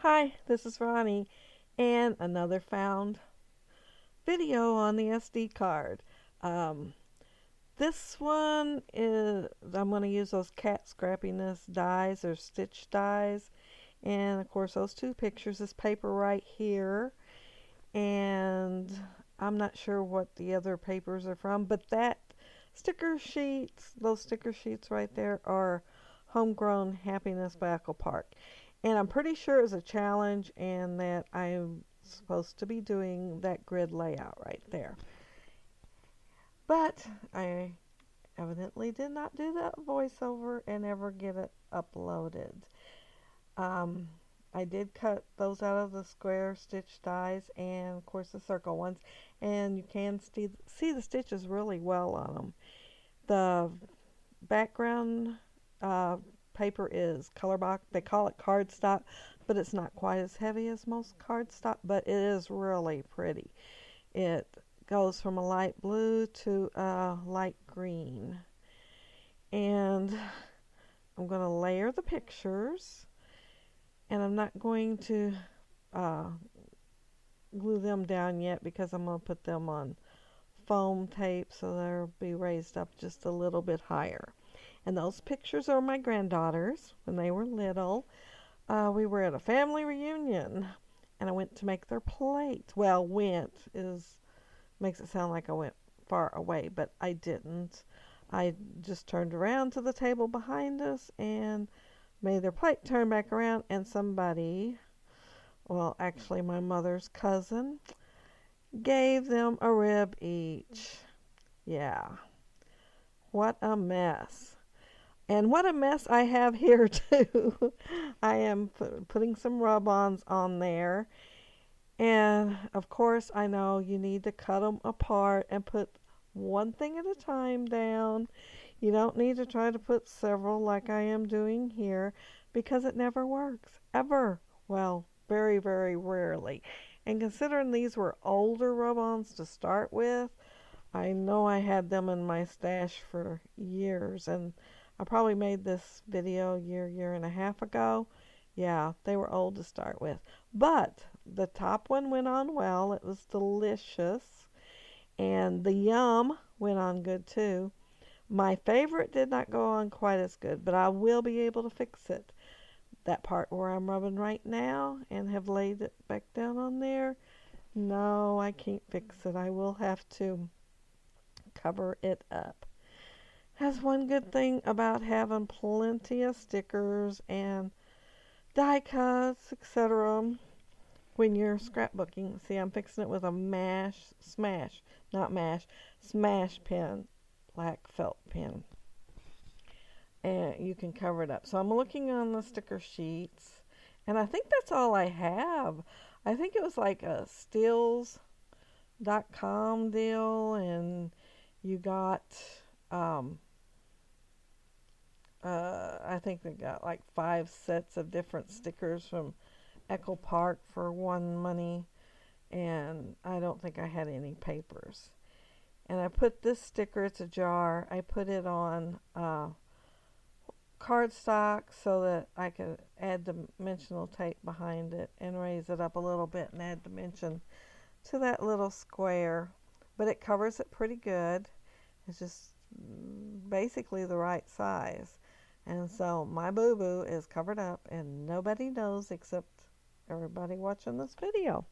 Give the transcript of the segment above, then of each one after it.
Hi, this is Ronnie, and another found video on the SD card. Um, this one is, I'm going to use those cat scrappiness dies or stitch dies. And of course, those two pictures, this paper right here. And I'm not sure what the other papers are from, but those sticker sheets right there are Homegrown Happiness by Echo Park. And I'm pretty sure it's a challenge and that I'm supposed to be doing that grid layout right there. But I evidently did not do that voiceover and ever get it uploaded. Um, I did cut those out of the square stitch dies and of course the circle ones, and you can see the stitches really well on them. The background uh, paper is color box. They call it cardstock, but it's not quite as heavy as most cardstock, but it is really pretty. It goes from a light blue to a light green. And I'm going to layer the pictures, and I'm not going to uh, glue them down yet because I'm going to put them on foam tape so they'll be raised up just a little bit higher. And those pictures are my granddaughters when they were little. We were at a family reunion, and I went to make their plate. Well, makes it sound like I went far away, but I didn't. I just turned around to the table behind us and made their plate turn back around, and somebody, well, actually my mother's cousin, gave them a rib each. Yeah. What a mess. And what a mess I have here too. I am putting some rub-ons on there. And of course I know you need to cut them apart and put one thing at a time down. You don't need to try to put several like I am doing here because it never works. Ever. Well, very, very rarely. And considering these were older rub-ons to start with, I know I had them in my stash for years, and I probably made this video a year and a half ago. Yeah, they were old to start with. But the top one went on well. It was delicious. And the yum went on good too. My favorite did not go on quite as good, but I will be able to fix it. That part where I'm rubbing right now and have laid it back down on there, no, I can't fix it. I will have to cover it up. Has one good thing about having plenty of stickers and die cuts, etc. when you're scrapbooking. See, I'm fixing it with a smash pen, black felt pen. And you can cover it up. So I'm looking on the sticker sheets, and I think that's all I have. I think it was like a stills.com deal, and you got I think they got like 5 sets of different stickers from Echo Park for one money, and I don't think I had any papers. And I put this sticker, it's a jar, I put it on cardstock so that I could add dimensional tape behind it and raise it up a little bit and add dimension to that little square. But it covers it pretty good. It's just basically the right size. And so my boo-boo is covered up and nobody knows except everybody watching this video.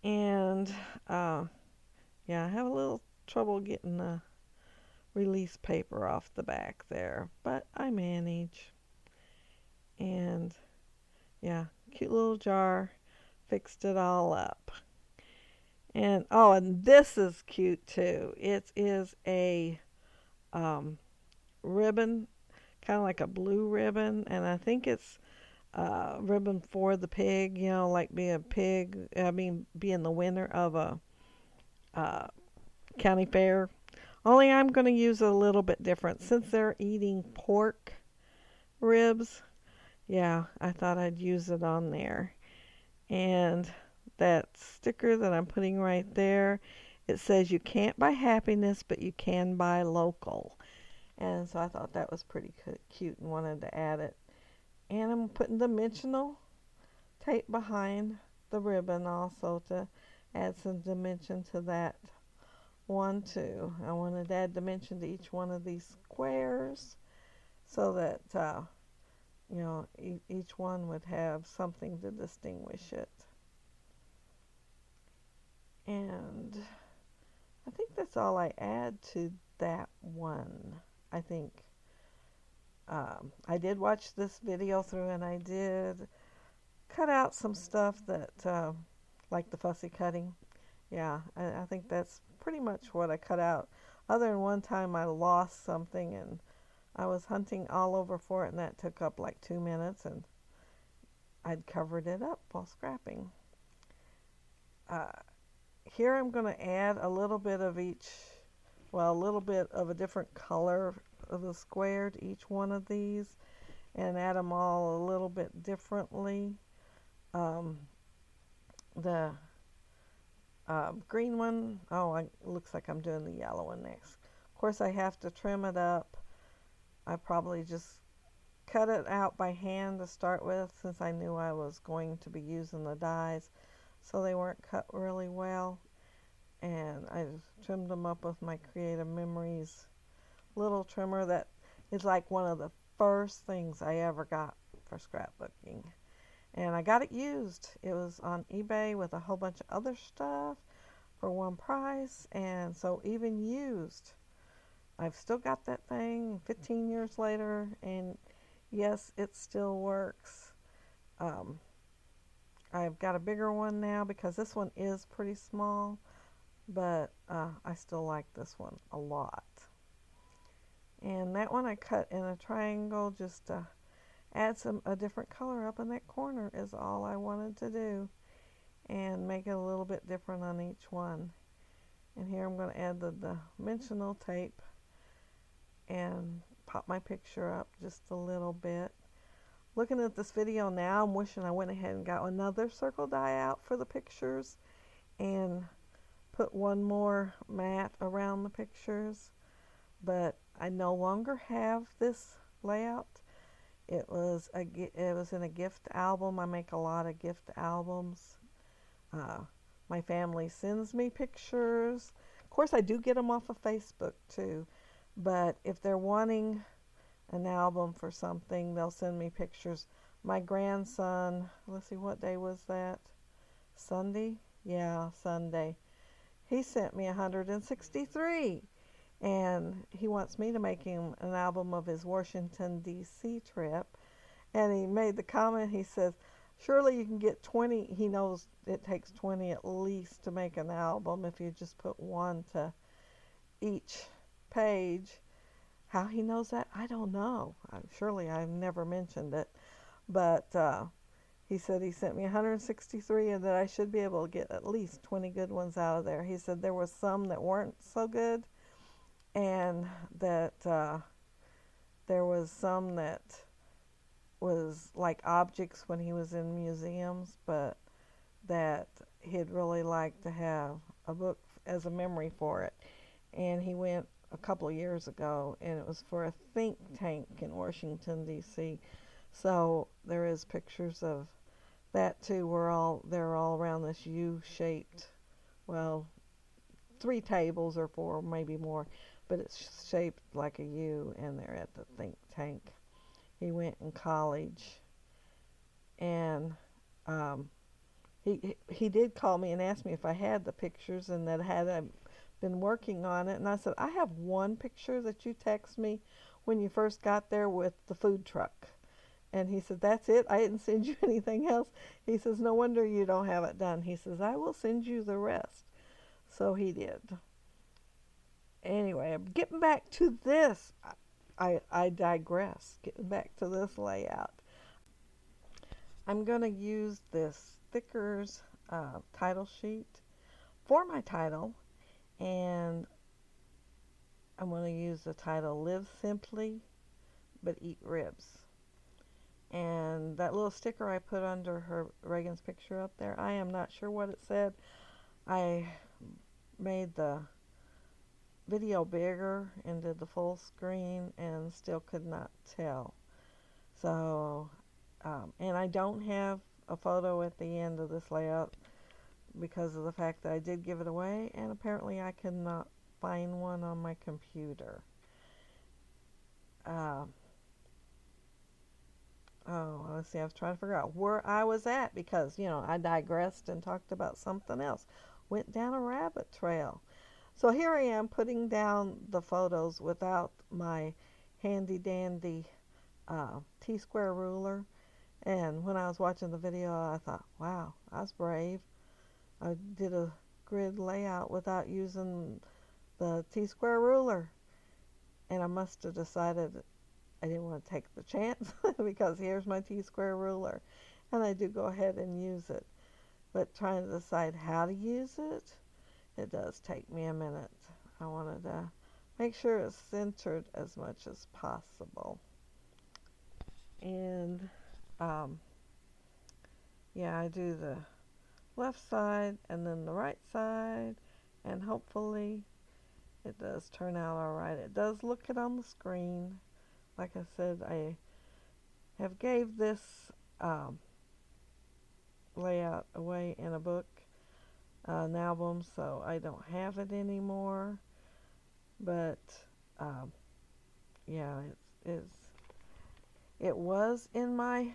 And yeah, I have a little trouble getting the release paper off the back there, but I manage. And yeah, cute little jar, fixed it all up. And oh, and this is cute too. It is a ribbon, kind of like a blue ribbon, and I think it's ribbon for the pig, like be a pig, being the winner of a county fair. Only I'm going to use a little bit different since they're eating pork ribs. Yeah, I thought I'd use it on there. And that sticker that I'm putting right there, it says you can't buy happiness, but you can buy local. And so I thought that was pretty cute and wanted to add it. And I'm putting dimensional tape behind the ribbon also to add some dimension to that one too. I wanted to add dimension to each one of these squares so that each one would have something to distinguish it. And I think that's all I add to that one. I think I did watch this video through, and I did cut out some stuff that, like the fussy cutting. Yeah, I think that's pretty much what I cut out. Other than one time I lost something and I was hunting all over for it, and that took up like 2 minutes, and I'd covered it up while scrapping. Uh, Here I'm going to add a little bit of each, well, a little bit of a different color of the square to each one of these, and add them all a little bit differently. The green one, oh, it looks like I'm doing the yellow one next. Of course, I have to trim it up. I probably just cut it out by hand to start with, since I knew I was going to be using the dies, so they weren't cut really well. And I just trimmed them up with my Creative Memories little trimmer that is like one of the first things I ever got for scrapbooking. And I got it used. It was on eBay with a whole bunch of other stuff for one price, and so even used, I've still got that thing 15 years later, and yes, it still works. I've got a bigger one now because this one is pretty small, but I still like this one a lot. And that one I cut in a triangle just to add a different color up in that corner is all I wanted to do, and make it a little bit different on each one. And here I'm going to add the dimensional tape and pop my picture up just a little bit. Looking at this video now, I'm wishing I went ahead and got another circle die out for the pictures and put one more mat around the pictures, but I no longer have this layout. It was in a gift album. I make a lot of gift albums. My family sends me pictures. Of course, I do get them off of Facebook too, but if they're wanting an album for something, they'll send me pictures. My grandson, let's see, what day was that? Sunday? Yeah, Sunday. He sent me 163, and he wants me to make him an album of his Washington, D.C. trip. And he made the comment, he says, surely you can get 20. He knows it takes 20 at least to make an album if you just put one to each page. How he knows that, I don't know. Surely I've never mentioned it. But he said he sent me 163 and that I should be able to get at least 20 good ones out of there. He said there were some that weren't so good, and that there was some that was like objects when he was in museums, but that he'd really like to have a book as a memory for it. And he went a couple of years ago, and it was for a think tank in Washington, D.C. So there is pictures of that too. They're all around this U-shaped, well, 3 tables or 4, maybe more, but it's shaped like a U, and they're at the think tank. He went in college, and he did call me and ask me if I had the pictures and that had I been working on it. And I said, I have one picture that you text me when you first got there with the food truck. And he said, that's it? I didn't send you anything else? He says, no wonder you don't have it done. He says, I will send you the rest. So he did. Anyway, getting back to this, I digress. Getting back to this layout. I'm going to use this Thickers title sheet for my title, and I'm going to use the title Live Simply But Eat Ribs. And that little sticker I put under Reagan's picture up there, I am not sure what it said. I made the video bigger and did the full screen and still could not tell. So, and I don't have a photo at the end of this layout because of the fact that I did give it away, and apparently I cannot find one on my computer. Uh, oh, let's see, I was trying to figure out where I was at because, I digressed and talked about something else. Went down a rabbit trail. So here I am putting down the photos without my handy dandy T-square ruler. And when I was watching the video, I thought, wow, I was brave. I did a grid layout without using the T-square ruler. And I must have decided I didn't want to take the chance because here's my T-square ruler. And I do go ahead and use it. But trying to decide how to use it, it does take me a minute. I wanted to make sure it's centered as much as possible. And um, yeah, I do the left side and then the right side, and hopefully it does turn out all right. It does look it on the screen. Like I said, I have gave this um, layout away in a book, an album, so I don't have it anymore. But um, yeah, it was in my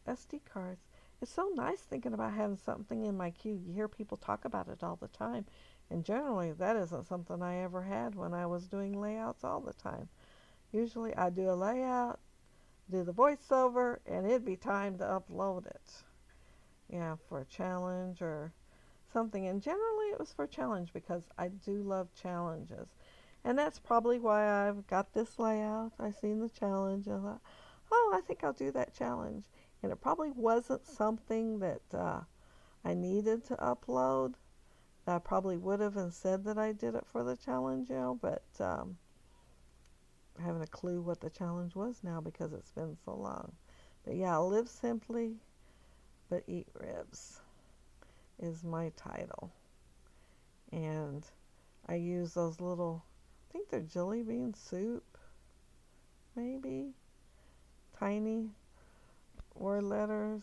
SD cards. It's so nice thinking about having something in my queue. You hear people talk about it all the time, and generally that isn't something I ever had when I was doing layouts all the time. Usually I do a layout, do the voiceover, and it'd be time to upload it. Yeah, for a challenge or something. And generally it was for challenge because I do love challenges. And that's probably why I've got this layout. I seen the challenge and I thought, oh, I think I'll do that challenge. And it probably wasn't something that I needed to upload. I probably would have and said that I did it for the challenge, but I haven't a clue what the challenge was now because it's been so long. But yeah, Live Simply But Eat Ribs is my title. And I use those little, I think they're jelly bean soup, maybe, tiny word letters.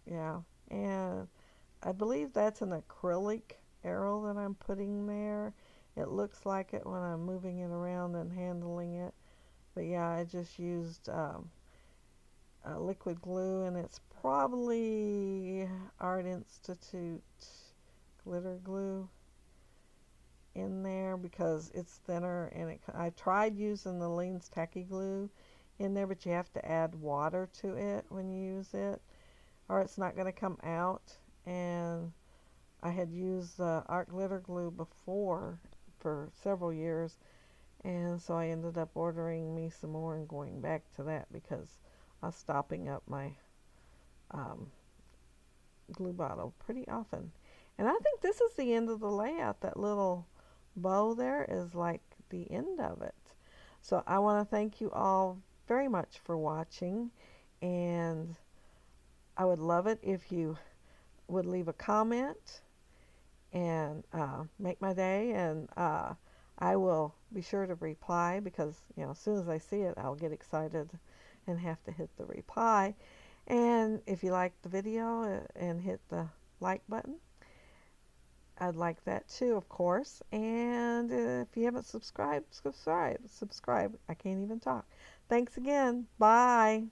Yeah, and I believe that's an acrylic arrow that I'm putting there. It looks like it when I'm moving it around and handling it. But yeah, I just used liquid glue, and it's probably Art Institute glitter glue in there because it's thinner, and I tried using the Lean's tacky glue in there, but you have to add water to it when you use it or it's not going to come out. And I had used art glitter glue before for several years, and so I ended up ordering me some more and going back to that because I was stopping up my um, glue bottle pretty often. And I think this is the end of the layout. That little bow there is like the end of it. So I want to thank you all very much for watching, and I would love it if you would leave a comment and make my day, and I will be sure to reply because as soon as I see it I'll get excited and have to hit the reply. And if you like the video and hit the like button, I'd like that too, of course. And if you haven't subscribed, subscribe. I can't even talk. Thanks again. Bye.